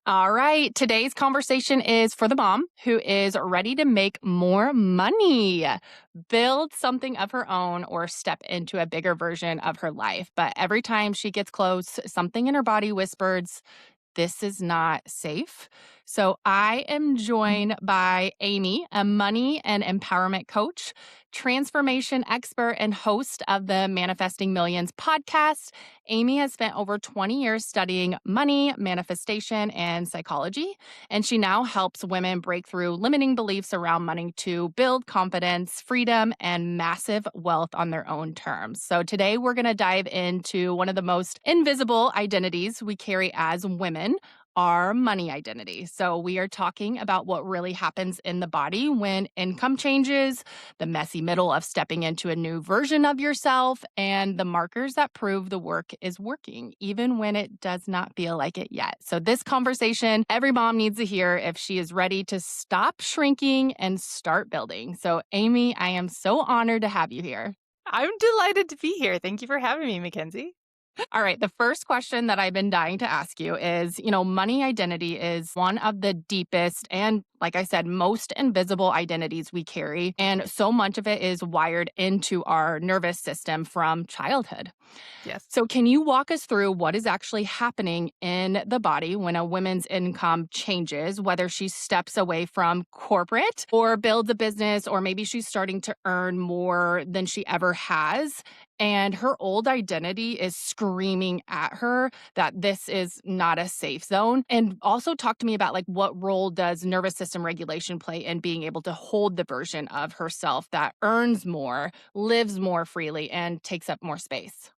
All right. Today's conversation is for the mom who is ready to make more money, build something of her own, or step into a bigger version of her life. But every time she gets close, something in her body whispers, this is not safe. So I am joined by Amy, a money and empowerment coach, transformation expert, and host of the Manifesting Millions podcast. Amy has spent over 20 years studying money, manifestation, and psychology, and she now helps women break through limiting beliefs around money to build confidence, freedom, and massive wealth on their own terms. So today we're going to dive into one of the most invisible identities we carry as women, our money identity. So we are talking about what really happens in the body when income changes, the messy middle of stepping into a new version of yourself, and the markers that prove the work is working, even when it does not feel like it yet. So this conversation, every mom needs to hear if she is ready to stop shrinking and start building. So Amy, I am so honored to have you here. I'm delighted to be here. Thank you for having me, MaKenzie. All right. The first question that I've been dying to ask you is, money identity is one of the deepest and, like I said, most invisible identities we carry. And so much of it is wired into our nervous system from childhood. Yes. So, can you walk us through what is actually happening in the body when a woman's income changes, whether she steps away from corporate or builds a business, or maybe she's starting to earn more than she ever has? And her old identity is screaming at her that this is not a safe zone. And also talk to me about what role does nervous system regulation play in being able to hold the version of herself that earns more, lives more freely, and takes up more space?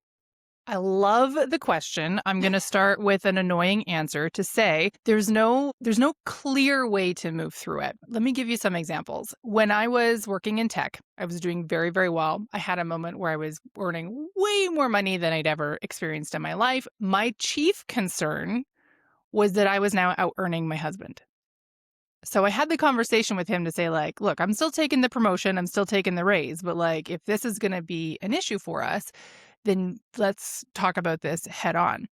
I love the question. I'm going to start with an annoying answer to say there's no clear way to move through it. Let me give you some examples. When I was working in tech, I was doing very, very well. I had a moment where I was earning way more money than I'd ever experienced in my life. My chief concern was that I was now out earning my husband. So I had the conversation with him to say, look, I'm still taking the promotion, I'm still taking the raise, but if this is going to be an issue for us, then let's talk about this head on.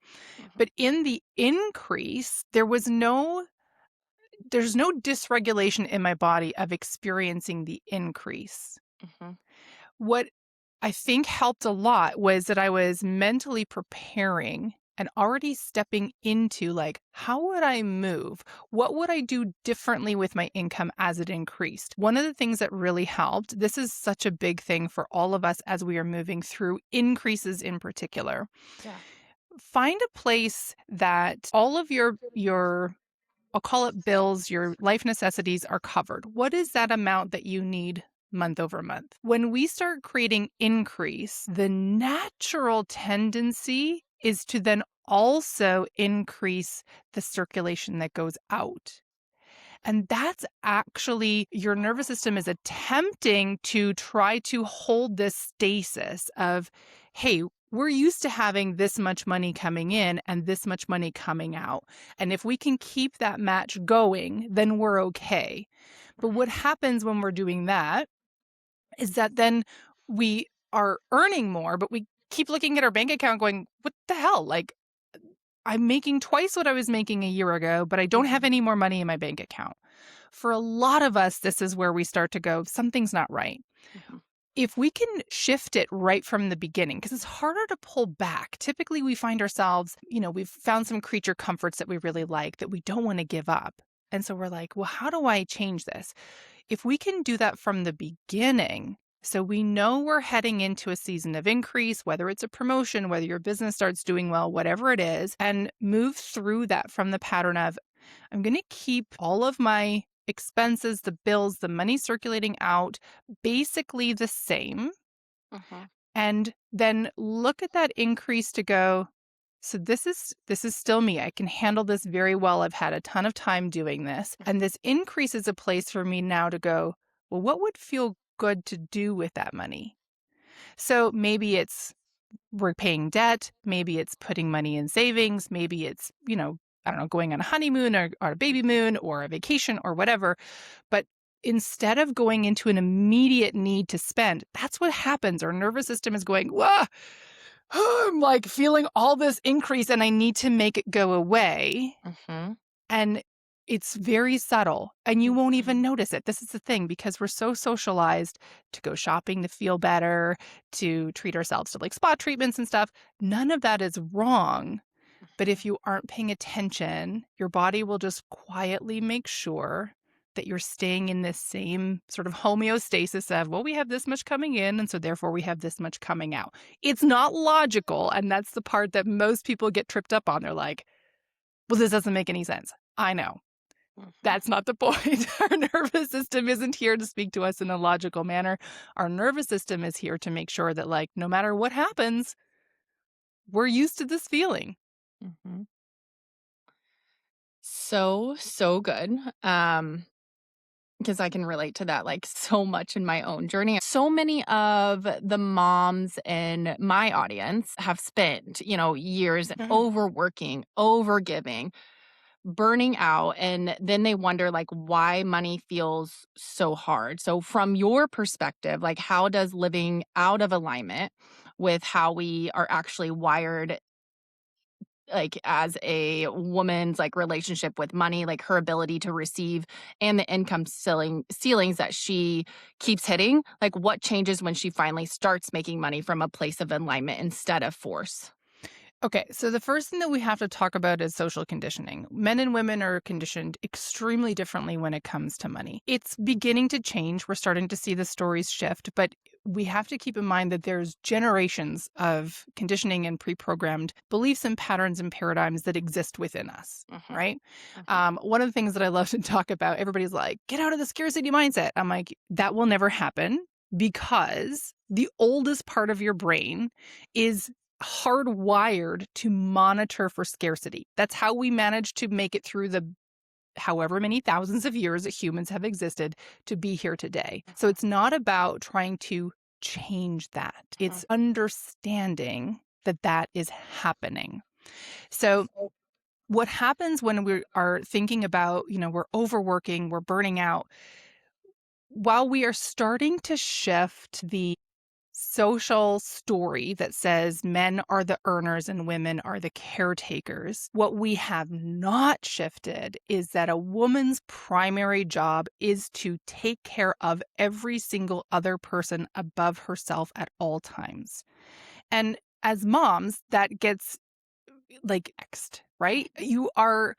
But in the increase, there's no dysregulation in my body of experiencing the increase. Mm-hmm. What I think helped a lot was that I was mentally preparing and already stepping into how would I move? What would I do differently with my income as it increased? One of the things that really helped, this is such a big thing for all of us as we are moving through increases in particular. Yeah. Find a place that all of your I'll call it bills, your life necessities are covered. What is that amount that you need month over month? When we start creating increase, the natural tendency is to then also increase the circulation that goes out. And that's actually your nervous system is attempting to try to hold this stasis of, hey, we're used to having this much money coming in and this much money coming out. And if we can keep that match going, then we're okay. But what happens when we're doing that is that then we are earning more, but we keep looking at our bank account going, what the hell? I'm making twice what I was making a year ago, but I don't have any more money in my bank account. For a lot of us, this is where we start to go, something's not right. Mm-hmm. If we can shift it right from the beginning, because it's harder to pull back. Typically, we find ourselves, we've found some creature comforts that we really like that we don't want to give up. And so we're like, well, how do I change this? If we can do that from the beginning, so we know we're heading into a season of increase, whether it's a promotion, whether your business starts doing well, whatever it is, and move through that from the pattern of, I'm going to keep all of my expenses, the bills, the money circulating out, basically the same. Mm-hmm. And then look at that increase to go, so this is still me. I can handle this very well. I've had a ton of time doing this. And this increase is a place for me now to go, well, what would feel good to do with that money? So maybe it's repaying debt. Maybe it's putting money in savings. Maybe it's, I don't know, going on a honeymoon or a baby moon or a vacation or whatever. But instead of going into an immediate need to spend, that's what happens. Our nervous system is going, whoa, I'm feeling all this increase and I need to make it go away. Mm-hmm. And it's very subtle, and you won't even Mhm. notice it. This is the thing, because we're so socialized to go shopping to feel better, to treat ourselves to like spa treatments and stuff. None of that is wrong. But if you aren't paying attention, your body will just quietly make sure that you're staying in this same sort of homeostasis of, well, we have this much coming in, and so therefore we have this much coming out. It's not logical. And that's the part that most people get tripped up on. They're like, well, this doesn't make any sense. I know. Mhm. That's not the point. Our nervous system isn't here to speak to us in a logical manner. Our nervous system is here to make sure that, like, no matter what happens, we're used to this feeling. Mhm. So, so good. Because I can relate to that, like, so much in my own journey. So many of the moms in my audience have spent, years Mhm. overworking, overgiving, burning out, and then they wonder, like, why money feels so hard. So from your perspective, like, how does living out of alignment with how we are actually wired, like, as a woman's, like, relationship with money, like, her ability to receive and the income ceilings that she keeps hitting, like, what changes when she finally starts making money from a place of alignment instead of force? Okay, so the first thing that we have to talk about is social conditioning. Men and women are conditioned extremely differently when it comes to money. It's beginning to change. We're starting to see the stories shift, but we have to keep in mind that there's generations of conditioning and pre-programmed beliefs and patterns and paradigms that exist within us, Mhm, right? mhm, One of the things that I love to talk about, everybody's like, get out of the scarcity mindset. I'm like, that will never happen, because the oldest part of your brain is hardwired to monitor for scarcity. That's how we managed to make it through the however many thousands of years that humans have existed to be here today. So mhm, it's not about trying to change that. mhm. It's understanding that that is happening. So what happens when we are thinking about, we're overworking, we're burning out, while we are starting to shift the social story that says men are the earners and women are the caretakers, what we have not shifted is that a woman's primary job is to take care of every single other person above herself at all times. And as moms, that gets like next, right? You are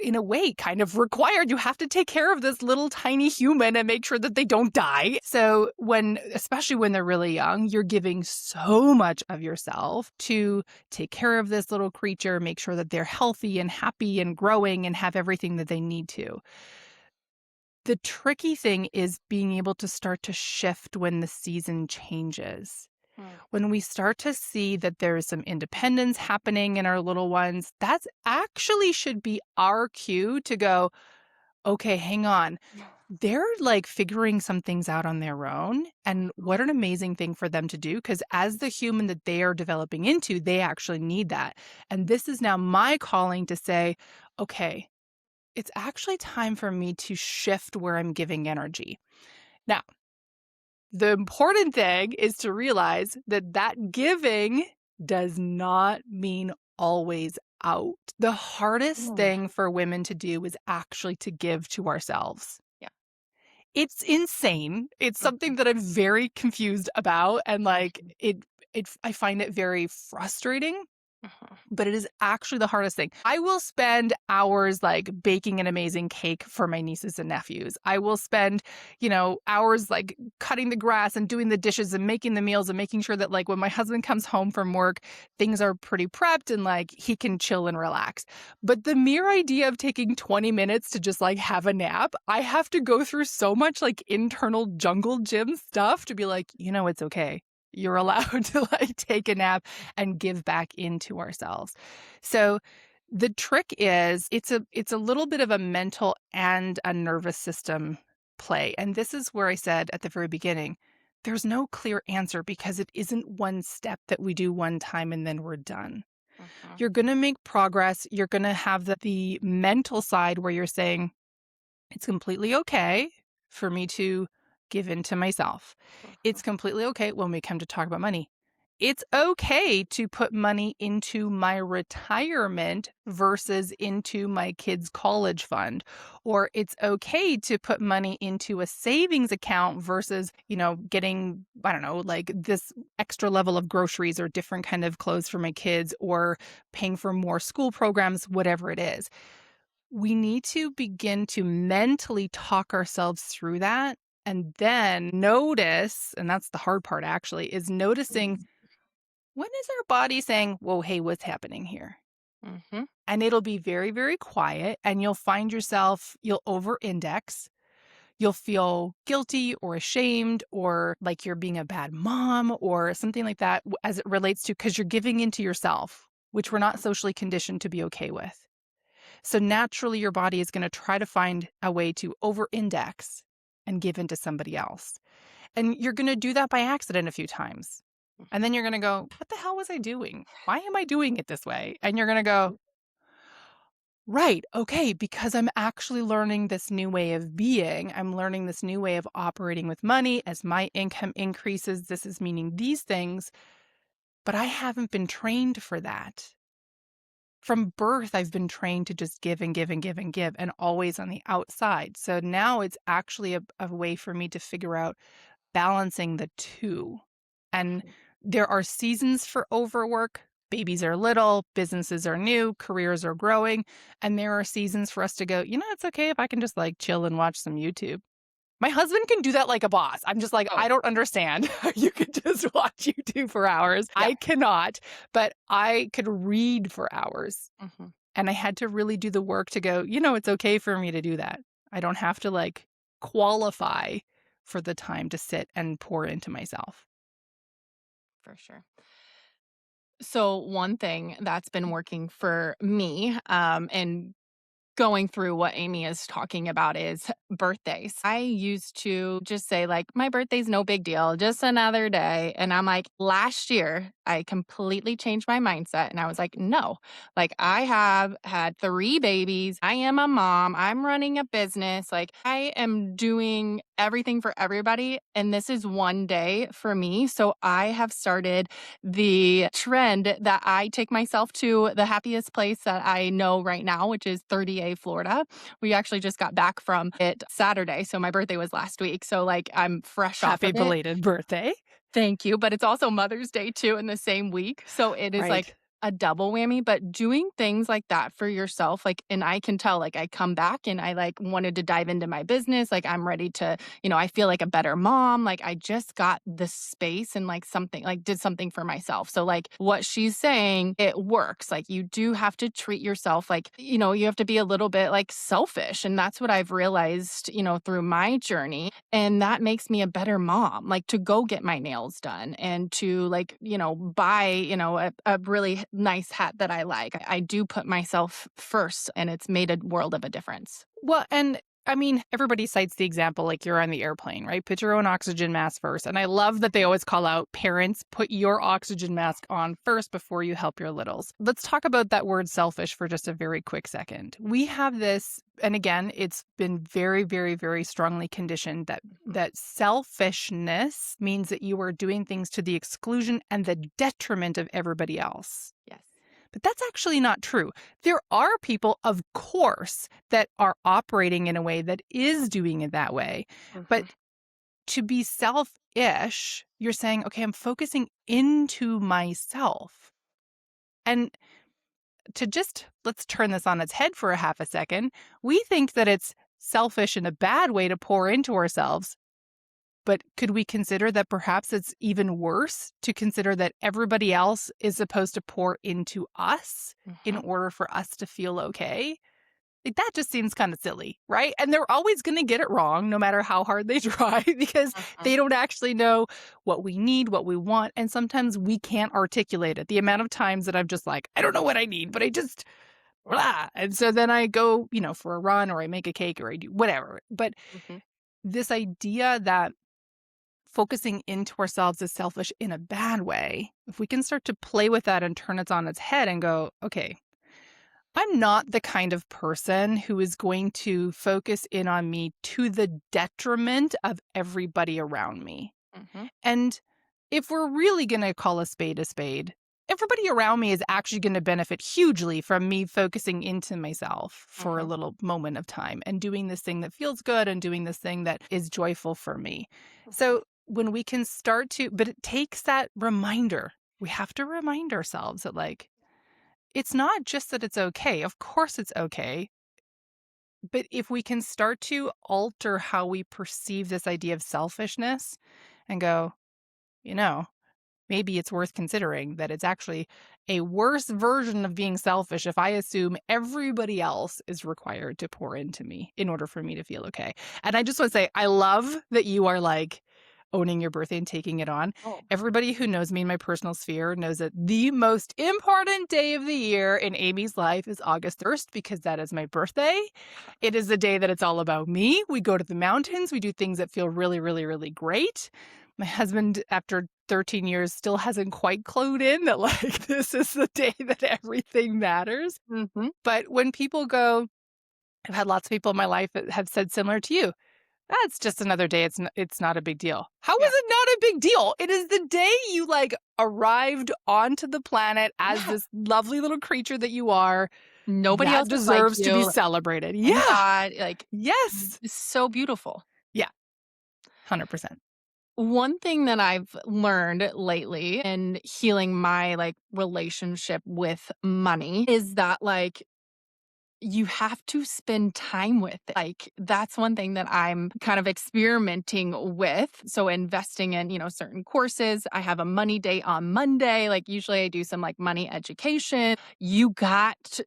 in a way kind of required. You have to take care of this little tiny human and make sure that they don't die. So especially when they're really young, you're giving so much of yourself to take care of this little creature, make sure that they're healthy and happy and growing and have everything that they need to. The tricky thing is being able to start to shift when the season changes. Mm, When we start to see that there is some independence happening in our little ones, that's actually should be our cue to go, okay, hang on. They're like figuring some things out on their own. And what an amazing thing for them to do. Because as the human that they are developing into, they actually need that. And this is now my calling to say, okay, it's actually time for me to shift where I'm giving energy. Now, the important thing is to realize that that giving does not mean always out. The hardest mm. thing for women to do is actually to give to ourselves. Yeah. It's insane. It's Mhm, something that I'm very confused about, and like mhm, it I find it very frustrating, mhm, but it is actually the hardest thing. I will spend hours like baking an amazing cake for my nieces and nephews. I will spend, hours like cutting the grass and doing the dishes and making the meals and making sure that like when my husband comes home from work, things are pretty prepped and like he can chill and relax. But the mere idea of taking 20 minutes to just like have a nap, I have to go through so much like internal jungle gym stuff to be like, it's okay. You're allowed to like take a nap and give back into ourselves. So the trick is it's a little bit of a mental and a nervous system play. And this is where I said at the very beginning, there's no clear answer because it isn't one step that we do one time and then we're done. mhm, You're going to make progress. You're going to have the mental side where you're saying, it's completely okay for me to give in to myself. mhm, It's completely okay when we come to talk about money. it's okay to put money into my retirement versus into my kids' college fund. Or it's okay to put money into a savings account versus, getting, I don't know, like this extra level of groceries or different kind of clothes for my kids or paying for more school programs, whatever it is. We need to begin to mentally talk ourselves through that and then notice, and that's the hard part actually, is noticing when is our body saying, whoa, hey, what's happening here? Mhm. And it'll be very, very quiet. And you'll find yourself, you'll over index. You'll feel guilty or ashamed or like you're being a bad mom or something like that as it relates to because you're giving into yourself, which we're not socially conditioned to be okay with. So naturally, your body is going to try to find a way to over index and give into somebody else. And you're going to do that by accident a few times. And then you're going to go, what the hell was I doing? Why am I doing it this way? And you're going to go, right, okay, because I'm actually learning this new way of being. I'm learning this new way of operating with money. As my income increases, this is meaning these things. But I haven't been trained for that. From birth, I've been trained to just give and give and give and give and always on the outside. So now it's actually a way for me to figure out balancing the two. And Mhm. there are seasons for overwork. Babies are little, businesses are new, careers are growing. And there are seasons for us to go, it's okay if I can just like chill and watch some YouTube. My husband can do that like a boss. I'm just like, Oh, I don't understand how you could just watch YouTube for hours. yeah. I cannot, but I could read for hours. Mhm. And I had to really do the work to go, it's okay for me to do that. I don't have to like qualify for the time to sit and pour into myself. For sure. So one thing that's been working for me, and going through what Amy is talking about is birthdays. I used to just say, like, my birthday's no big deal, just another day. And I'm like, last year, I completely changed my mindset. And I was like, no, like, I have had 3 babies. I am a mom. I'm running a business. Like, I am doing everything for everybody. And this is one day for me. So I have started the trend that I take myself to the happiest place that I know right now, which is 30A, Florida. We actually just got back from it Saturday. So my birthday was last week. So, like, I'm fresh off Happy of it. belated birthday. Thank you, but it's also Mother's Day too in the same week, so it is like Right. a double whammy, but doing things like that for yourself, like, and I can tell, like, I come back and I, like, wanted to dive into my business, like, I'm ready to, I feel like a better mom, like, I just got the space and, like, something like, did something for myself, so, like, what she's saying, it works, like, you do have to treat yourself, like, you have to be a little bit, like, selfish, and that's what I've realized, through my journey, and that makes me a better mom, like, to go get my nails done and to, like, buy, a really nice hat that I like. I do put myself first, and it's made a world of a difference. Well, and I mean, everybody cites the example like you're on the airplane, right? Put your own oxygen mask first. And I love that they always call out parents, put your oxygen mask on first before you help your littles. Let's talk about that word selfish for just a very quick second. We have this, and again, it's been very, very, very strongly conditioned that Mhm. selfishness means that you are doing things to the exclusion and the detriment of everybody else. Yes. But that's actually not true. There are people, of course, that are operating in a way that is doing it that way. But Mhm. to be selfish, you're saying, okay, I'm focusing into myself. And let's turn this on its head for a half a second. We think that it's selfish in a bad way to pour into ourselves. But could we consider that perhaps it's even worse to consider that everybody else is supposed to pour into us in Mhm. order for us to feel okay? Like, that just seems kind of silly, right? And they're always going to get it wrong no matter how hard they try because Mhm. they don't actually know what we need, what we want. And sometimes we can't articulate it. The amount of times that I'm just like, I don't know what I need, but I just, blah. And so then I go, for a run or I make a cake or I do whatever. But Mhm. this idea that focusing into ourselves is selfish in a bad way, if we can start to play with that and turn it on its head and go, okay, I'm not the kind of person who is going to focus in on me to the detriment of everybody around me. Mhm. And if we're really going to call a spade, everybody around me is actually going to benefit hugely from me focusing into myself for a Mhm. little moment of time and doing this thing that feels good and doing this thing that is joyful for me. Mhm. So when we can start to, but it takes that reminder. We have to remind ourselves that, like, it's not just that it's okay. Of course it's okay. But if we can start to alter how we perceive this idea of selfishness and go, you know, maybe it's worth considering that it's actually a worse version of being selfish if I assume everybody else is required to pour into me in order for me to feel okay. And I just want to say, I love that you are like owning your birthday and taking it on. Oh. Everybody who knows me in my personal sphere knows that the most important day of the year in Amy's life is August 1st because that is my birthday. It is the day that it's all about me. We go to the mountains, we do things that feel really, really, really great. My husband, after 13 years, still hasn't quite clued in that, like, this is the day that everything matters. Mhm. But when people go, I've had lots of people in my life that have said similar to you, "That's just another day. It's not a big deal." How is Yeah. it not a big deal? It is the day you, like, arrived onto the planet as Yeah. this lovely little creature that you are. Nobody That else is like deserves to be you. celebrated. Thank Yeah. God, like, Yes. it's so beautiful. Yeah. 100%. One thing that I've learned lately in healing my, like, relationship with money is that, like, you have to spend time with it. Like, that's one thing that I'm kind of experimenting with. So investing in, certain courses. I have a money day on Monday. Like, usually I do some, like, money education. You got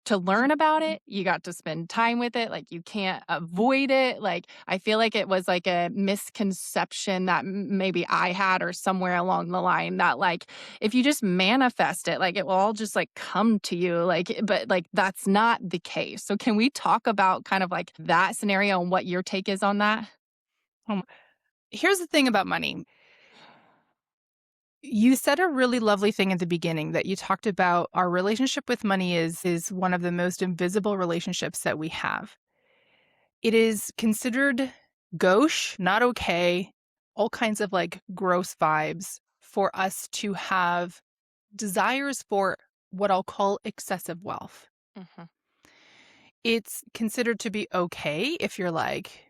to learn about it. You got to spend time with it. Like, you can't avoid it. Like, I feel like it was like a misconception that maybe I had or somewhere along the line that, like, if you just manifest it, like, it will all just like come to you. Like, but like, that's not the case. So, can we talk about kind of like that scenario and what your take is on that? Um, Here's the thing about money. You said a really lovely thing at the beginning that you talked about our relationship with money is one of the most invisible relationships that we have. It is considered gauche, not okay, all kinds of like gross vibes for us to have desires for what I'll call excessive wealth. Mhm. It's considered to be okay if you're like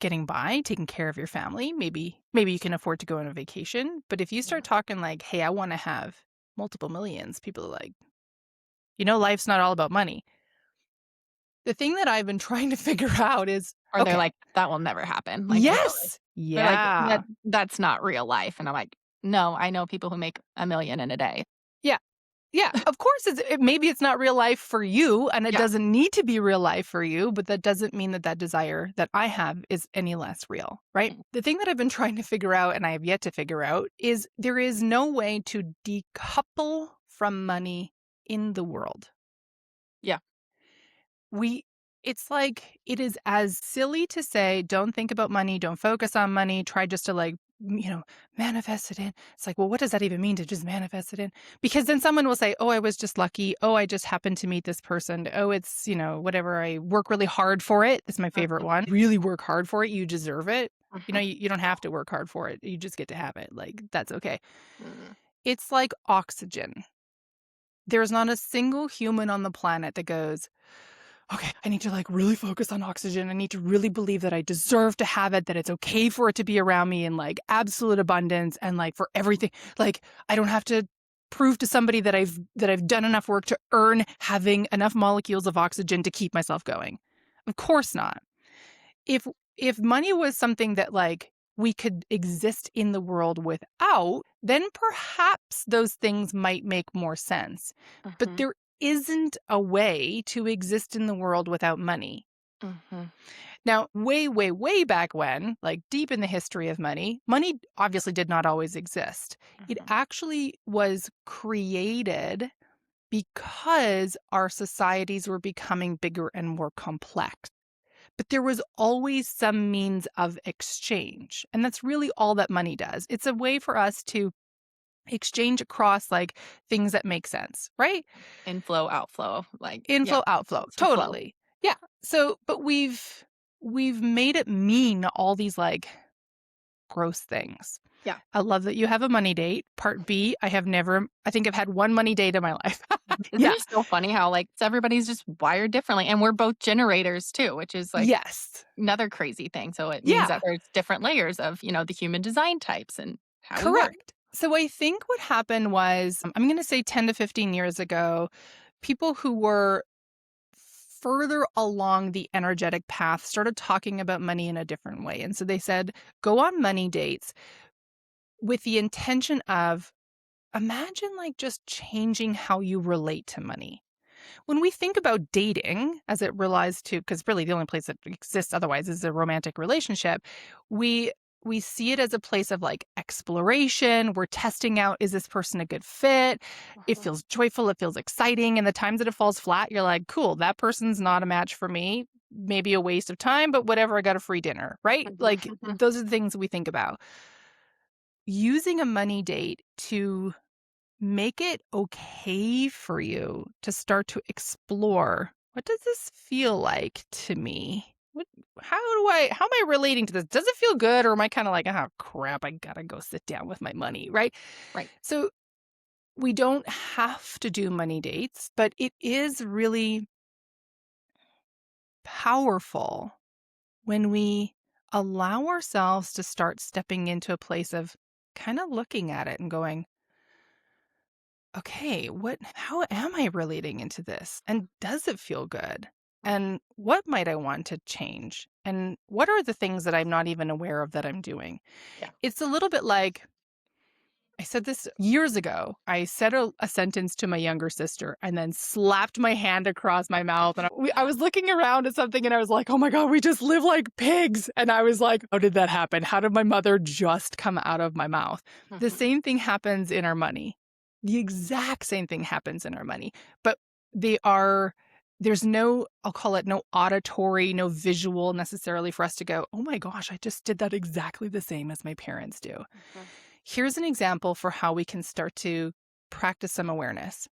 getting by, taking care of your family. Maybe you can afford to go on a vacation. But if you Yeah. start talking like, hey, I want to have multiple millions, people are like, life's not all about money. The thing that I've been trying to figure out is, Or they're okay, like, that will never happen. Like, really? yes, They're like, yeah, that's not real life. And I'm like, no, I know people who make 1 million in a day. yeah. Yeah, of course, maybe it's not real life for you, and it Yeah. doesn't need to be real life for you, but that doesn't mean that that desire that I have is any less real, right? Mm. The thing that I've been trying to figure out, and I have yet to figure out, is there is no way to decouple from money in the world. Yeah. We It's like it is as silly to say, "Don't think about money, don't focus on money, try just to, like, manifest it in." It's like, well, what does that even mean to just manifest it in? Because then someone will say, "Oh, I was just lucky. Oh, I just happened to meet this person. Oh, it's, whatever. I work really hard for it." It's my favorite Mhm. one. Really work hard for it, you deserve it. Mhm. You don't have to work hard for it. You just get to have it. Like, that's okay. Mm. It's like oxygen. There's not a single human on the planet that goes, okay, I need to like really focus on oxygen. I need to really believe that I deserve to have it, that it's okay for it to be around me in like absolute abundance and like for everything. Like, I don't have to prove to somebody that I've done enough work to earn having enough molecules of oxygen to keep myself going. Of course not. If if money was something that like we could exist in the world without, then perhaps those things might make more sense. But Mhm. there isn't a way to exist in the world without money. Mhm. Now, way, way, way back when, like deep in the history of money, money obviously did not always exist. It Mhm. actually was created because our societies were becoming bigger and more complex. But there was always some means of exchange. And that's really all that money does. It's a way for us to exchange across like things that make sense, right? Inflow, outflow, like, yeah, Inflow, outflow. constant flow. Totally. Yeah. So, but we've made it mean all these like gross things. Yeah. I love that you have a money date. Part B, I think I've had one money date in my life. Isn't Yeah. it so funny how, like, everybody's just wired differently, and we're both generators too, which is, like, Yes. another crazy thing. So it means Yeah. that there's different layers of, the human design types and how we work. Correct. So I think what happened was, I'm going to say 10 to 15 years ago, people who were further along the energetic path started talking about money in a different way. And so they said, go on money dates with the intention of imagine like just changing how you relate to money. When we think about dating as it relates to, because really the only place that exists otherwise is a romantic relationship, we we see it as a place of like exploration. We're testing out, is this person a good fit? It Mhm. feels joyful, it feels exciting. And the times that it falls flat, you're like, cool, that person's not a match for me. Maybe a waste of time, but whatever, I got a free dinner, right? Like Mhm. those are the things we think about. Using a money date to make it okay for you to start to explore, what does this feel like to me? How am I relating to this? Does it feel good, or am I kind of like, oh crap, I gotta go sit down with my money, right? Right. So we don't have to do money dates, but it is really powerful when we allow ourselves to start stepping into a place of kind of looking at it and going, okay, how am I relating into this? And does it feel good? Mhm. And what might I want to change? And what are the things that I'm not even aware of that I'm doing? Yeah. It's a little bit like I said this years ago. I said a sentence to my younger sister and then slapped my hand across my mouth. And I was looking around at something and I was like, oh my God, we just live like pigs. And I was like, how did that happen? How did my mother just come out of my mouth? The Mhm. same thing happens in our money. The exact same thing happens in our money. But they are, there's no, I'll call it no auditory, no visual necessarily for us to go, oh my gosh, I just did that exactly the same as my parents do. Mhm. Here's an example for how we can start to practice some awareness.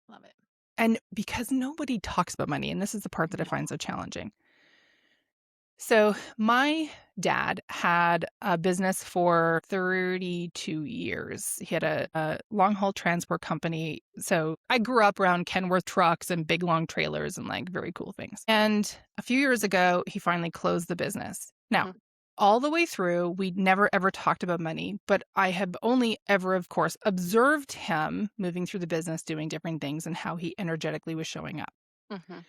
Love it. And because nobody talks about money, and this is the part that I No. find so challenging. So, my dad had a business for 32 years. He had a long haul transport company. So, I grew up around Kenworth trucks and big long trailers and like very cool things. And a few years ago, he finally closed the business. Now, Mhm. all the way through, we never ever talked about money, but I have only ever, of course, observed him moving through the business, doing different things, and how he energetically was showing up. Mhm.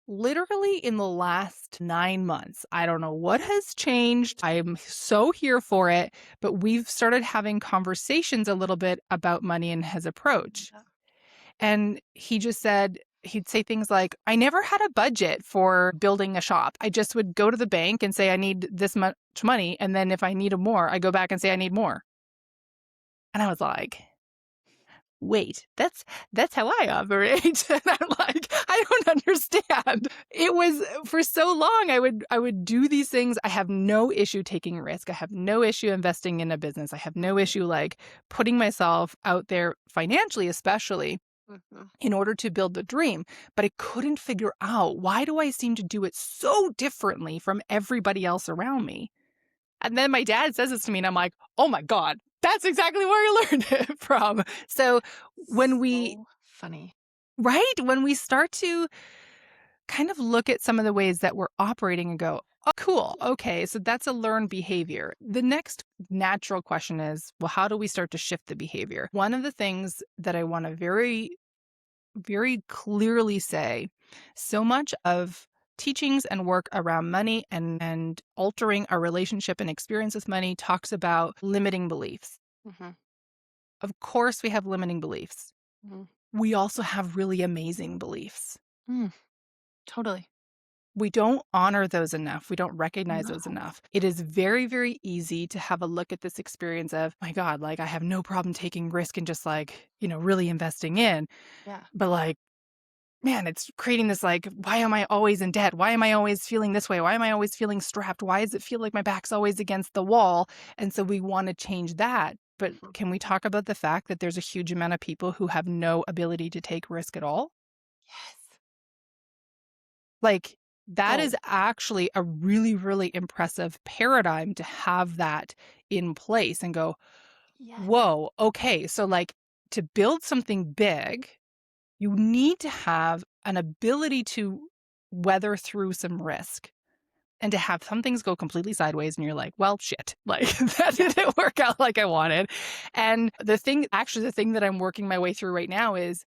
Literally in the last 9 months, I don't know what has changed. I'm so here for it, but we've started having conversations a little bit about money and his approach. Yeah. And he just said, he'd say things like, I never had a budget for building a shop. I just would go to the bank and say, I need this much money. And then if I need more, I go back and say, I need more. And I was like, wait, that's how I operate. And I'm like, I don't understand. It was for so long I would do these things. I have no issue taking risk. I have no issue investing in a business. I have no Mhm. issue like putting myself out there financially, especially Mhm. in order to build the dream. But I couldn't figure out, why do I seem to do it so differently from everybody else around me? And then my dad says this to me, and I'm like, oh my God, that's exactly where I learned it from. So when we, So funny. right, when we start to kind of look at some of the ways that we're operating and go, oh, cool, okay, so that's a learned behavior. The next natural question is, well, how do we start to shift the behavior? One of the things that I want to very clearly say, so much of teachings and work around money and altering our relationship and experience with money talks about limiting beliefs. Mhm. Of course, we have limiting beliefs. Mhm. We also have really amazing beliefs. Mm. Totally. We don't honor those enough. We don't recognize No. those enough. It is very, very easy to have a look at this experience of, my God, like I have no problem taking risk and just like, really investing in. Yeah. But like, man, it's creating this like, why am I always in debt? Why am I always feeling this way? Why am I always feeling strapped? Why does it feel like my back's always against the wall? And so we want to change that. But Mhm. can we talk about the fact that there's a huge amount of people who have no ability to take risk at all? Yes. Like, That Oh, is actually a really, really impressive paradigm to have that in place and go, yes. whoa, okay. So, like, to build something big, you need to have an ability to weather through some risk and to have some things go completely sideways and you're like, well, shit, like that Yes. didn't work out like I wanted. And the thing that I'm working my way through right now is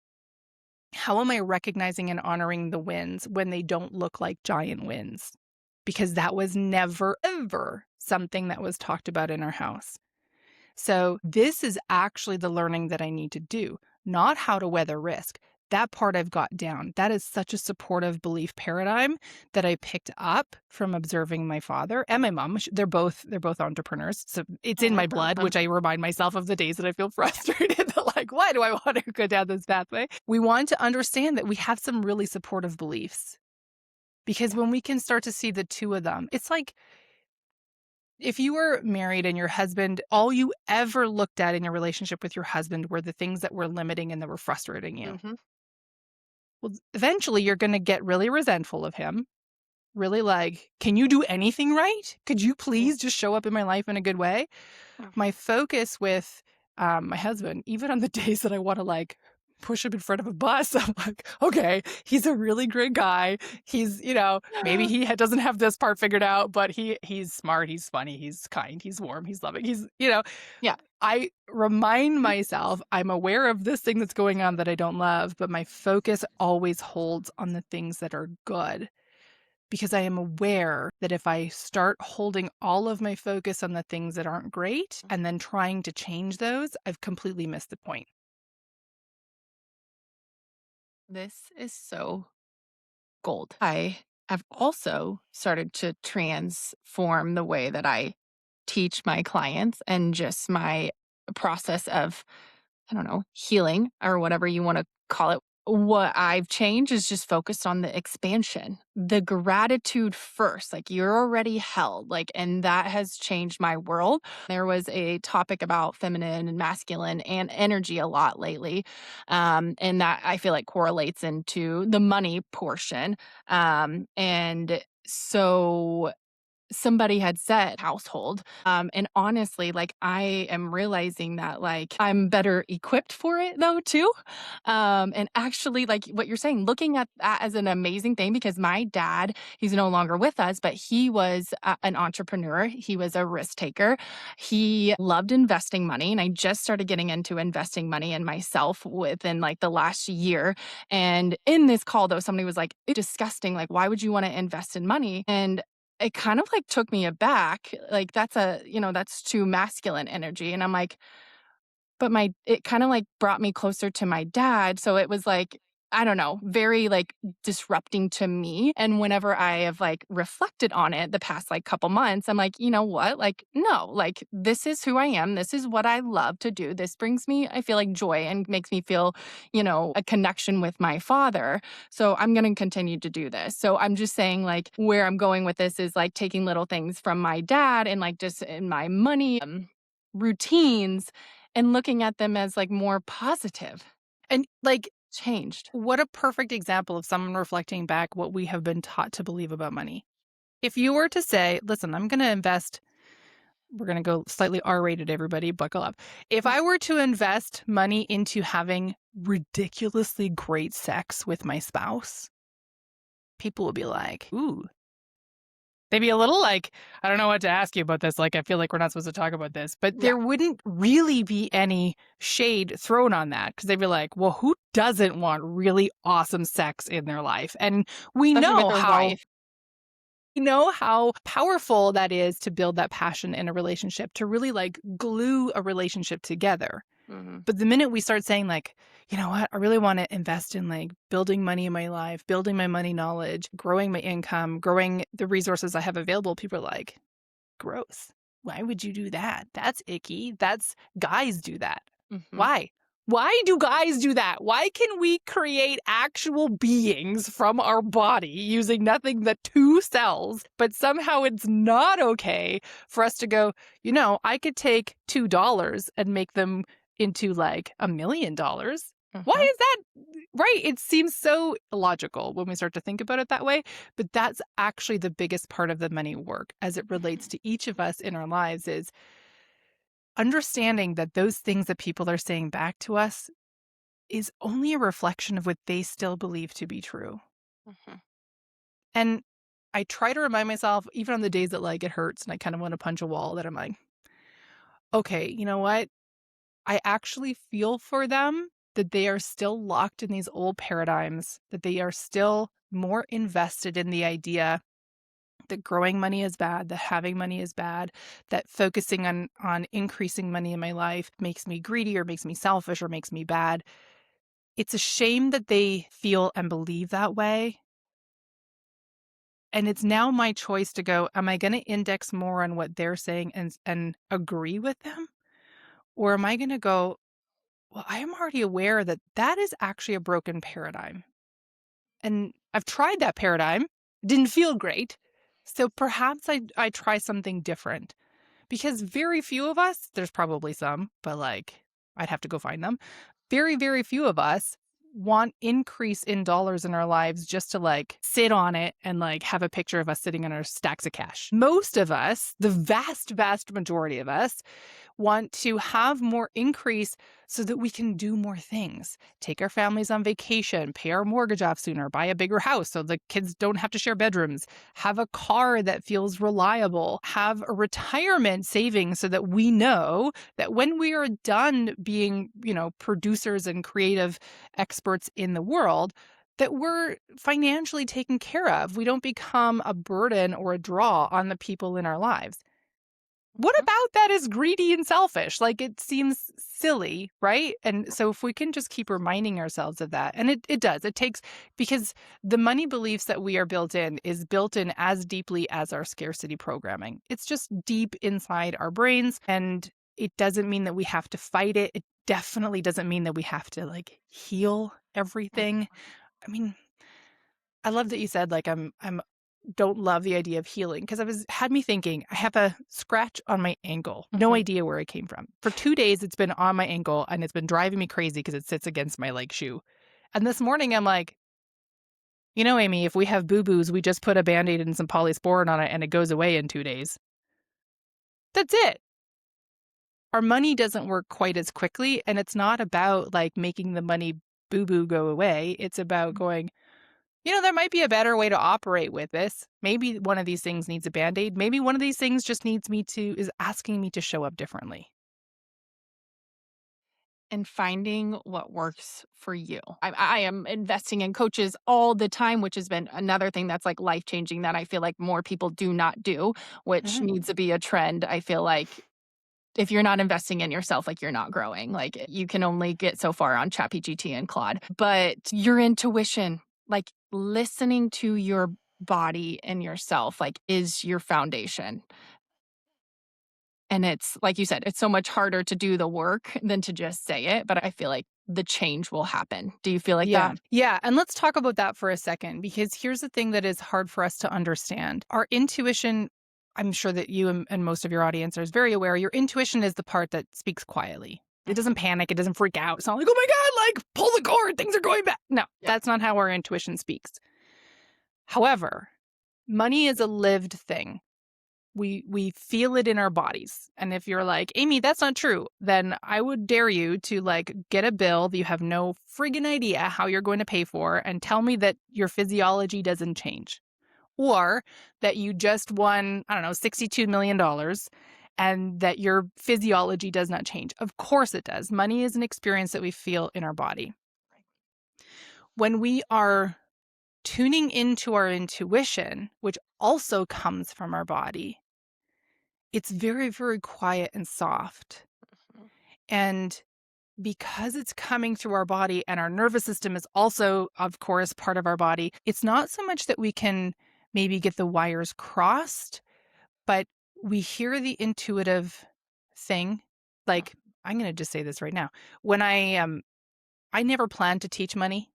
how am I recognizing and honoring the wins when they don't look like giant wins? Because that was never, ever something that was talked about in our house. So, this is actually the learning that I need to do, not how to weather risk. That part I've got down. That is such a supportive belief paradigm that I picked up from observing my father and my mom. They're both entrepreneurs. So it's Oh, in my that's blood, awesome. which I remind myself of the days that I feel Yeah. frustrated that like, why do I want to go down this pathway? We want to understand that we have some really supportive beliefs because Yeah. when we can start to see the two of them, it's like if you were married and your husband, all you ever looked at in your relationship with your husband were the things that were limiting and that were frustrating you. Mhm. Well, eventually you're going to get really resentful of him, really like, can you do anything right? Could you Yeah. please just show up in my life in a good way? My Mhm. focus with my husband, even on the days that I want to like push him in front of a bus, I'm like, okay, he's a really great guy. He's, maybe he doesn't have this part figured out, but he's smart, he's funny, he's kind, he's warm, he's loving, Yeah. I remind myself I'm aware of this thing that's going on that I don't love, but my focus always holds on the things that are good because I am aware that if I start holding all of my focus on the things that aren't great and then trying to change those, I've completely missed the point. This is so gold. I have also started to transform the way that I teach my clients and just my process of, I don't know, healing or whatever you want to call it. What I've changed is just focused on the expansion, the gratitude first. Like you're already held, like, and that has changed my world. There was a topic about feminine and masculine and energy a lot lately. And that I feel like correlates into the money portion. And so somebody had said household. And honestly, like I am realizing that like I'm better equipped for it though too. And actually like what you're saying, looking at that as an amazing thing because my dad, he's no longer with us, but he was an entrepreneur. He was a risk taker. He loved investing money. And I just started getting into investing money in myself within like the last year. And in this call though, somebody was like, it's disgusting. Like, why would you want to invest in money? And it kind of, like, took me aback, like, that's too masculine energy, and I'm like, but my it kinda, like, brought me closer to my dad, so it was, like, I don't know, very, like, disrupting to me, and whenever I have, like, reflected on it the past, like, couple months, I'm like, "You know what? Like, no, like, this is who I am, this is what I love to do, this brings me, I feel like, joy and makes me feel, a connection with my father, so I'm gonna continue to do this." So I'm just saying, like, where I'm going with this is, like, taking little things from my dad and, like, just in my money, routines and looking at them as, like, more positive, And like, changed. what a perfect example of someone reflecting back what we have been taught to believe about money. If you were to say, listen, I'm going to invest, we're going to go slightly R rated, everybody, buckle up. If I were to invest money into having ridiculously great sex with my spouse, people would be like, ooh, they'd be a little like, I don't know what to ask you about this. Like, I feel like we're not supposed to talk about this, but Yeah, there wouldn't really be any shade thrown on that because they'd be like, well, who doesn't want really awesome sex in their life? And we especially with know their how wife. we know how powerful that is to build that passion in a relationship, to really like glue a relationship together. Mhm. But the minute we start saying like, you know what, I really want to invest in like building money in my life, building my money knowledge, growing my income, growing the resources I have available, people are like, gross. Why would you do that? That's icky. That's guys do that. Mhm. Why? Why do guys do that? Why can we create actual beings from our body using nothing but two cells, but somehow it's not okay for us to go, I could take $2 and make them into like $1 million. Why Mhm. is that? Right? It seems so illogical when we start to think about it that way, but that's actually the biggest part of the money work as it relates to each of us in our lives is understanding that those things that people are saying back to us is only a reflection of what they still believe to be true. Mhm. And I try to remind myself, even on the days that like it hurts and I kind of want to punch a wall, that I'm like, okay, you know what? I actually feel for them that they are still locked in these old paradigms, that they are still more invested in the idea that growing money is bad, that having money is bad, that focusing on increasing money in my life makes me greedy or makes me selfish or makes me bad. It's a shame that they feel and believe that way. And it's now my choice to go, am I going to index more on what they're saying and agree with them? Or am I going to go, well, I am already aware that that is actually a broken paradigm. And I've tried that paradigm, didn't feel great. So perhaps I try something different because very few of us, there's probably some, but like I'd have to go find them. Very, very few of us want increase in dollars in our lives just to like sit on it and like have a picture of us sitting on our stacks of cash. Most of us, the vast, vast majority of us, want to have more increase so that we can do more things, take our families on vacation, pay our mortgage off sooner, buy a bigger house so the kids don't have to share bedrooms, have a car that feels reliable, have a retirement savings so that we know that when we are done being, producers and creative experts in the world, that we're financially taken care of. We don't become a burden or a draw on the people in our lives. What Mhm. about that is greedy and selfish? Like, it seems silly, right? And so if we can just keep reminding ourselves of that, and it does. It takes because the money beliefs that we are built in is built in as deeply as our scarcity programming. It's just deep inside our brains, and it doesn't mean that we have to fight it. It definitely doesn't mean that we have to, like, heal everything. I mean, I love that you said, like, I'm don't love the idea of healing because had me thinking, I have a scratch on my ankle. No Mhm. idea where it came from. For 2 days, it's been on my ankle and it's been driving me crazy because it sits against my like shoe. And this morning, I'm like, Amy, if we have boo-boos, we just put a Band-Aid and some polysporin on it and it goes away in 2 days. That's it. Our money doesn't work quite as quickly, and it's not about like making the money boo-boo go away. It's about going, there might be a better way to operate with this. Maybe one of these things needs a Band-Aid. Maybe one of these things just is asking me to show up differently. And finding what works for you. I am investing in coaches all the time, which has been another thing that's like life changing that I feel like more people do not do, which Mhm. needs to be a trend. I feel like if you're not investing in yourself, like you're not growing. Like you can only get so far on ChatGPT and Claude, but your intuition, like listening to your body and yourself, like is your foundation. And it's like you said, it's so much harder to do the work than to just say it, but I feel like the change will happen. Do you feel like Yeah. that? Yeah. And let's talk about that for a second, because here's the thing that is hard for us to understand. Our intuition, I'm sure that you and most of your audience are very aware, your intuition is the part that speaks quietly. It doesn't Mhm. panic. It doesn't freak out. It's not like, oh my God, like pull the cord. Things are going bad. No, Yep. that's not how our intuition speaks. However, money is a lived thing. We feel it in our bodies. And if you're like, Amy, that's not true, then I would dare you to like get a bill that you have no friggin' idea how you're going to pay for and tell me that your physiology doesn't change. Or that you just won, I don't know, $62 million dollars and that your physiology does not change. Of course it does. Money is an experience that we feel in our body. When we are tuning into our intuition, which also comes from our body, it's very, very quiet and soft. Mhm. And because it's coming through our body and our nervous system is also, of course, part of our body, it's not so much that we can maybe get the wires crossed, but we hear the intuitive thing. Like, I'm going to just say this right now. When I never planned to teach money.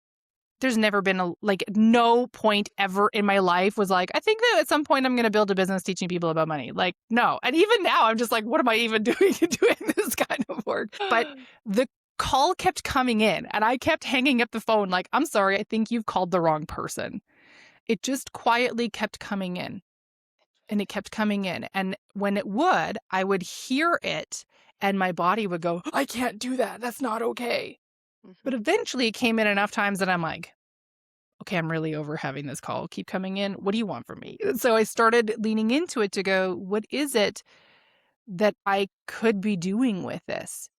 There's never been no point ever in my life was like, I think that at some point I'm going to build a business teaching people about money. Like, no. And even now I'm just like, what am I even doing doing this kind of work? But the call kept coming in and I kept hanging up the phone like, I'm sorry, I think you've called the wrong person. It just quietly kept coming in and it kept coming in. And when it would, I would hear it and my body would go, I can't do that. That's not okay. But Mhm. eventually it came in enough times that I'm like, okay, I'm really over having this call keep coming in. What do you want from me? And so I started leaning into it to go, what is it that I could be doing with this?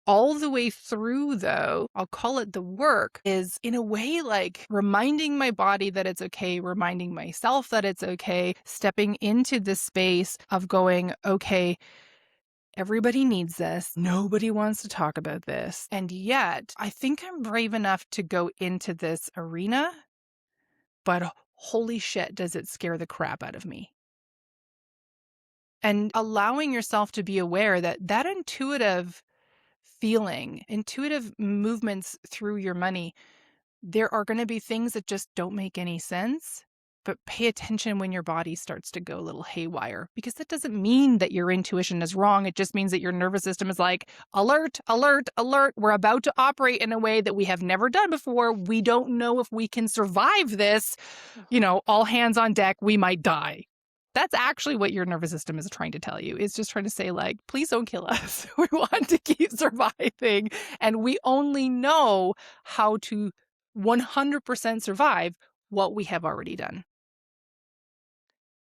All the way through, though, I'll call it the work, is in a way like reminding my body that it's okay, reminding myself that it's okay, stepping into the space of going, okay, everybody needs this. Nobody wants to talk about this. And yet, I think I'm brave enough to go into this arena, but holy shit, does it scare the crap out of me. And allowing yourself to be aware that that intuitive feeling, intuitive movements through your money, there are going to be things that just don't make any sense. But pay attention when your body starts to go a little haywire because that doesn't mean that your intuition is wrong. It just means that your nervous system is like, alert, alert, alert. We're about to operate in a way that we have never done before. We don't know if we can survive this. Mhm. All hands on deck, we might die. That's actually what your nervous system is trying to tell you. It's just trying to say, like, please don't kill us. We want to keep surviving. And we only know how to 100% survive what we have already done.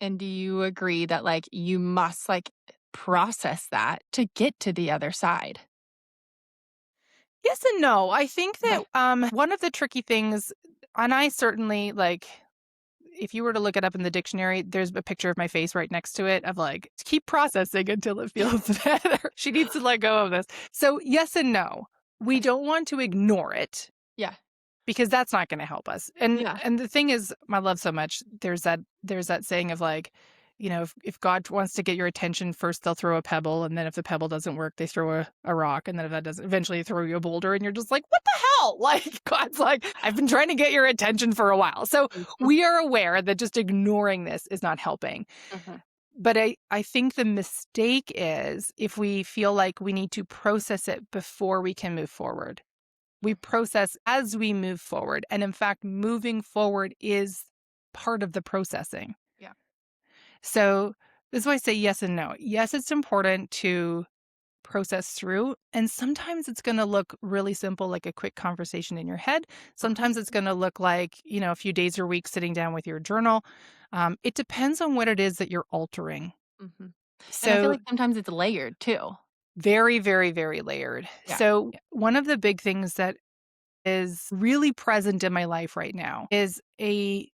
And do you agree that, like, you must, like, process that to get to the other side? Yes and no. I think that Okay. one of the tricky things, and I certainly like, if you were to look it up in the dictionary, there's a picture of my face right next to it of like, keep processing until it feels better. She needs to let go of this. So, yes and no. We Okay. don't want to ignore it Yeah. because that's not going to help us. And Yeah. and the thing is, I love so much. There's that saying of like, if God wants to get your attention, first they'll throw a pebble, and then if the pebble doesn't work, they throw a rock, and then if that doesn't, eventually throw you a boulder, and you're just like, what the hell? Like God's like, I've been trying to get your attention for a while. So Mhm. we are aware that just ignoring this is not helping. Mhm. But I think the mistake is if we feel like we need to process it before we can move forward. We Mhm. process as we move forward. And in fact, moving forward is part of the processing. Yeah. So this is why I say yes and no. Yes, it's important to process through. And sometimes it's going to look really simple, like a quick conversation in your head. Uh-huh. Sometimes it's going to look like, a few days or weeks sitting down with your journal. It depends on what it is that you're altering. Mhm. And I feel So like sometimes it's layered too. very, very, very layered. Yeah. So one of the big things that is really present in my life right now is a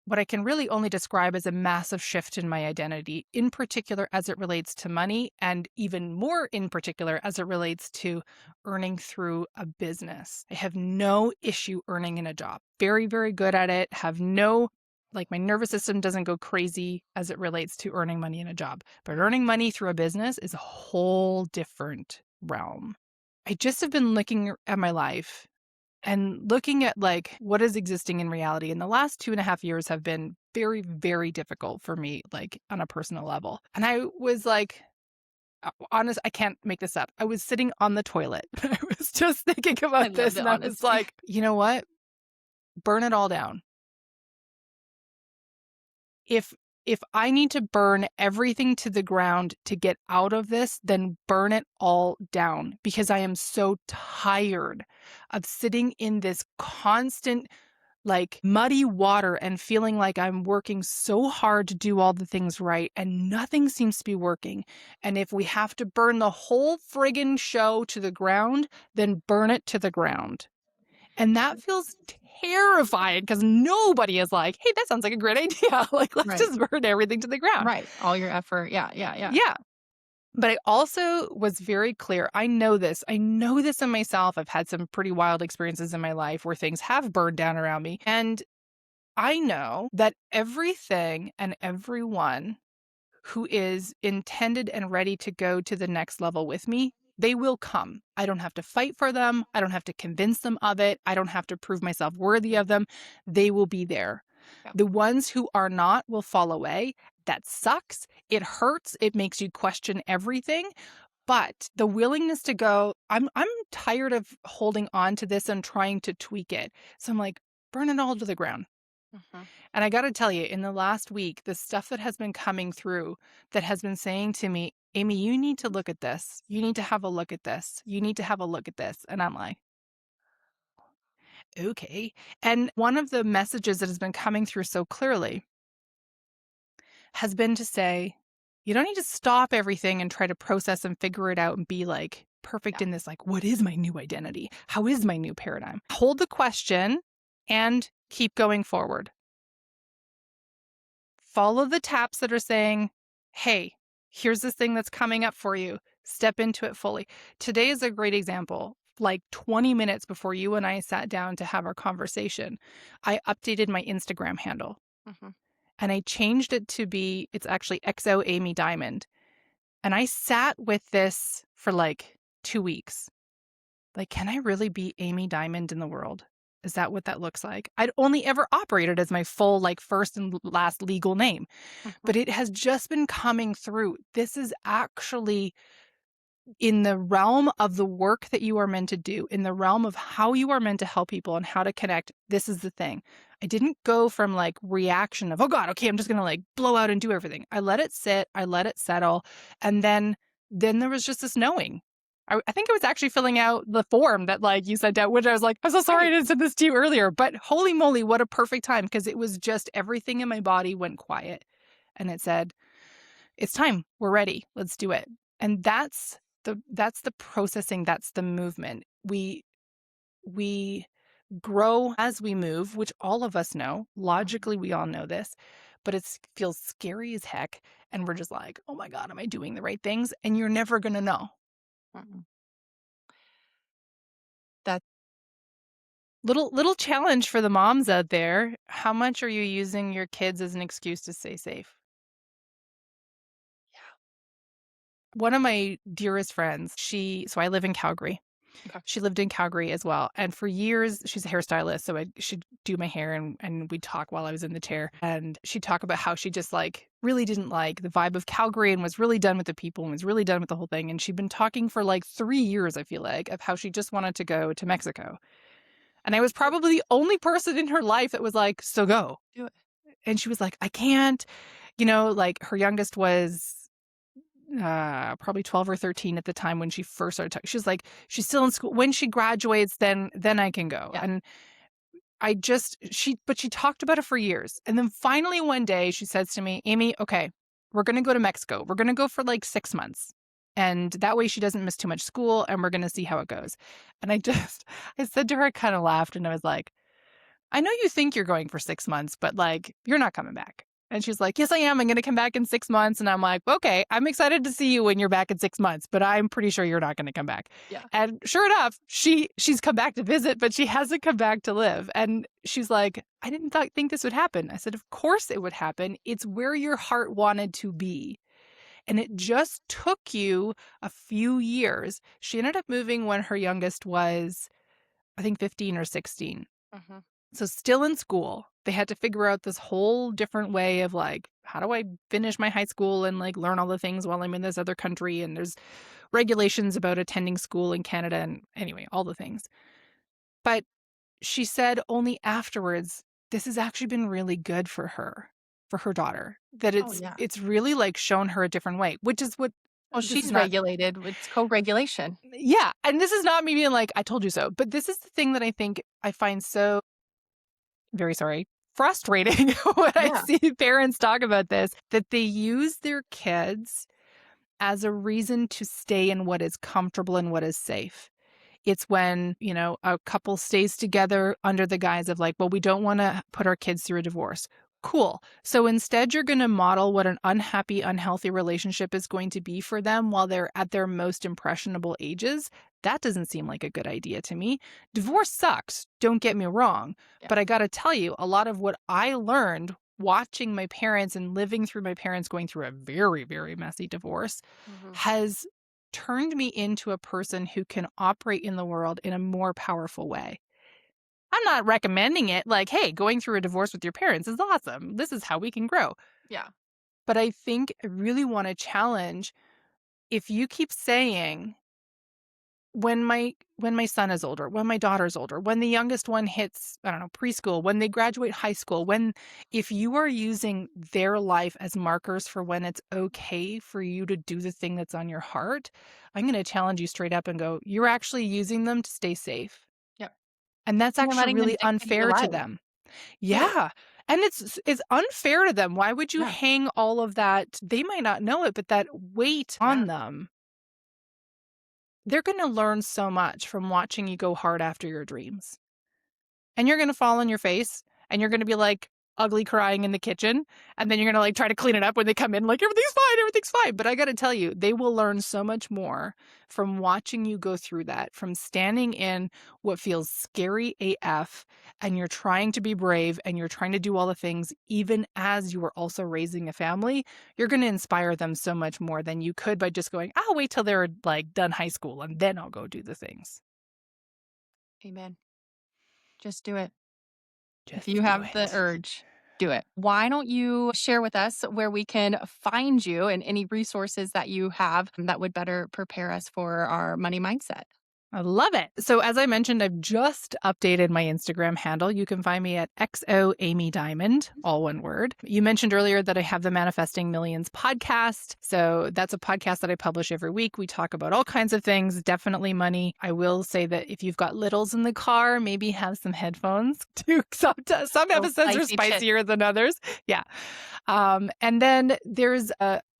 what I can really only describe as a massive shift in my identity, in particular as it relates to money, and even more in particular as it relates to earning through a business. I have no issue earning in a job. Very, very good at it. Have no, like, my nervous system doesn't go crazy as it relates to earning money in a job. But Mhm. earning money through a business is a whole different realm. I just have been looking at my life and looking at like what is existing in reality. And the last 2.5 years have been very, very difficult for me, like on a personal level. And I was like, honest, I can't make this up. I was sitting on the toilet. I was just thinking I about love this the and I was honesty. like, you know what? Burn it all down. If I need to burn everything to the ground to get out of this, then burn it all down because I am so tired of sitting in this constant like muddy water and feeling like I'm working so hard to do all the things right and nothing seems to be working. And if we have to burn the whole friggin' show to the ground, then burn it to the ground. And that feels terrifying because nobody is like, hey, that sounds like a great idea. Like, let's Right. just burn everything to the ground. Right. All your effort. Yeah. Yeah. Yeah. Yeah. But I also was very clear. I know this. I know this in myself. I've had some pretty wild experiences in my life where things have burned down around me. And I know that everything and everyone who is intended and ready to go to the next level with me, they will come. I don't have to fight for them. I don't have to convince them of it. I don't have to prove myself worthy of them. They will be there. Yeah. The ones who are not will fall away. That sucks. It hurts. It makes you question everything. But the willingness to go, I'm tired of holding on to this and trying to tweak it. So I'm like, burn it all to the ground. Mhm. And I got to tell you, in the last week, the stuff that has been coming through that has been saying to me, Amy, you need to look at this. You need to have a look at this. You need to have a look at this. And I'm like, okay. And one of the messages that has been coming through so clearly has been to say, you don't need to stop everything and try to process and figure it out and be like perfect Yeah. in this, like, what is my new identity? How is my new paradigm? Hold the question and keep going forward. Follow the taps that are saying, hey, here's this thing that's coming up for you. Step into it fully. Today is a great example. Like 20 minutes before you and I sat down to have our conversation, I updated my Instagram handle Mhm. and I changed it to be, it's actually XO Amy Diamond. And I sat with this for like 2 weeks. Like, can I really be Amy Diamond in the world? Is that what that looks like? I'd only ever operated as my full, like, first and last legal name, Mhm. but it has just been coming through. This is actually in the realm of the work that you are meant to do, in the realm of how you are meant to help people and how to connect. This is the thing. I didn't go from like reaction of, oh God, okay, I'm just going to like blow out and do everything. I let it sit, I let it settle. And then there was just this knowing. I think I was actually filling out the form that like you sent out, which I was like, I'm so sorry I Right. didn't send this to you earlier. But holy moly, what a perfect time, because it was just everything in my body went quiet. And it said, it's time. We're ready. Let's do it. And that's the processing, that's the movement. We grow as we move, which all of us know. Mhm. Logically, we all know this, but it feels scary as heck. And we're just like, oh my God, am I doing the right things? And you're never gonna know. Mhm. That Little challenge for the moms out there. How much are you using your kids as an excuse to stay safe? Yeah. One of my dearest friends, so I live in Calgary. Okay. She lived in Calgary as well. And for years, she's a hairstylist. So she'd do my hair and we'd talk while I was in the chair. And she'd talk about how she just like really didn't like the vibe of Calgary and was really done with the people and was really done with the whole thing. And she'd been talking for like 3 years, I feel like, of how she just wanted to go to Mexico. And I was Do it. probably the only person in her life that was like, so go. Do it. And she was like, I can't. Like her youngest was probably 12 or 13 at the time when she first started talking. She was like, she's still in school. When she graduates, then I can go. Yeah. And but she talked about it for years. And then finally one day she says to me, Amy, okay, we're going to go to Mexico. We're going to go for like 6 months. And that way she doesn't miss too much school and we're going to see how it goes. And I said to her, I kind of laughed and I was like, I know you think you're going for 6 months, but like, you're not coming back. And she's like, yes, I am. I'm going to come back in 6 months. And I'm like, okay, I'm excited to see you when you're back in 6 months, but I'm pretty sure you're not going to come back. Yeah. And sure enough, she's come back to visit, but she hasn't come back to live. And she's like, I didn't think this would happen. I said, of course it would happen. It's where your heart wanted to be. And it just took you a few years. She ended up moving when her youngest was, I think, 15 or 16. Mhm. So still in school, they had to figure out this whole different way of like, how do I finish my high school and like learn all the things while I'm in this other country? And there's regulations about attending school in Canada and anyway, all the things. But she said only afterwards, this has actually been really good for her daughter, that Oh, yeah. it's really like shown her a different way, which is what Well, this is she's not. regulated. It's co-regulation. Yeah. And this is not me being like, I told you so. But this is the thing that I think I find so very sorry, frustrating when I Yeah. see parents talk about this, that they use their kids as a reason to stay in what is comfortable and what is safe. It's when, a couple stays together under the guise of like, well, we don't want to put our kids through a divorce. Cool. So instead, you're going to model what an unhappy, unhealthy relationship is going to be for them while they're at their most impressionable ages. That doesn't seem like a good idea to me. Divorce sucks. Don't get me wrong. Yeah. But I got to tell you, a lot of what I learned watching my parents and living through my parents going through a very, very messy divorce Mhm. has turned me into a person who can operate in the world in a more powerful way. I'm not recommending it like, hey, going through a divorce with your parents is awesome. This is how we can grow. Yeah. But I think I really want to challenge. if you keep saying, when my son is older, when my daughter's older, when the youngest one hits, I don't know, preschool, when they graduate high school, when if you are using their life as markers for when it's okay for you to do the thing that's on your heart, I'm going to challenge you straight up and go, you're actually using them to stay safe. Yep. And that's You're actually letting them really dictate your unfair to life. them. Right. Yeah. And it's unfair to them. Why would you Yeah. hang all of that? They might not know it, but that weight Yeah. on them. They're going to learn so much from watching you go hard after your dreams. And you're gonna fall on your face, and you're gonna be, like, ugly crying in the kitchen, and then you're gonna, like, try to clean it up when they come in, like, everything's fine," but I gotta tell you, they will learn so much more from watching you go through that, from standing in what feels scary AF, and you're trying to be brave, and you're trying to do all the things even as you are also raising a family. You're gonna inspire them so much more than you could by just going, "I'll wait till they're, like, done high school, and then I'll go do the things." Amen. Just do it. If you Just do have the it. urge, do it. Why don't you share with us where we can find you and any resources that you have that would better prepare us for our money mindset? I love it. So, as I mentioned, I've just updated my Instagram handle. You can find me at XO Amy Diamond, all one word. You mentioned earlier that I have the Manifesting Millions podcast. So, that's a podcast that I publish every week. We talk about all kinds of things, definitely money. I will say that if you've got littles in the car, maybe have some headphones too. Some Little episodes are spicy chit. spicier than others. Yeah. And then there's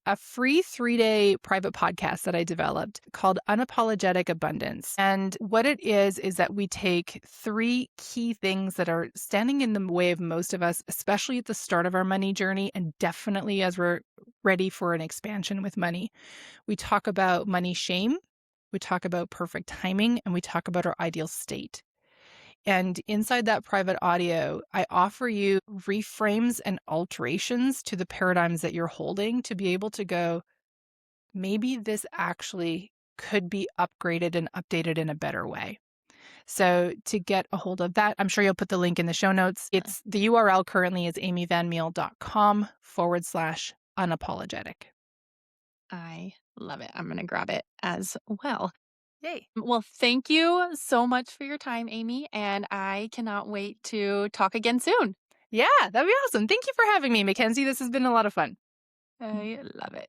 a free 3-day private podcast that I developed called Unapologetic Abundance. And what it is that we take 3 key things that are standing in the way of most of us, especially at the start of our money journey, and definitely as we're ready for an expansion with money. We talk about money shame, we talk about perfect timing, and we talk about our ideal state. And inside that private audio, I offer you reframes and alterations to the paradigms that you're holding to be able to go, maybe this actually could be upgraded and updated in a better way. So to get a hold of that, I'm sure you'll put the link in the show notes. It's the URL currently is amyvanmeal.com/unapologetic. I love it. I'm going to grab it as well. Yay. Well, thank you so much for your time, Amy. And I cannot wait to talk again soon. Yeah, that'd be awesome. Thank you for having me, MaKenzie. This has been a lot of fun. I love it.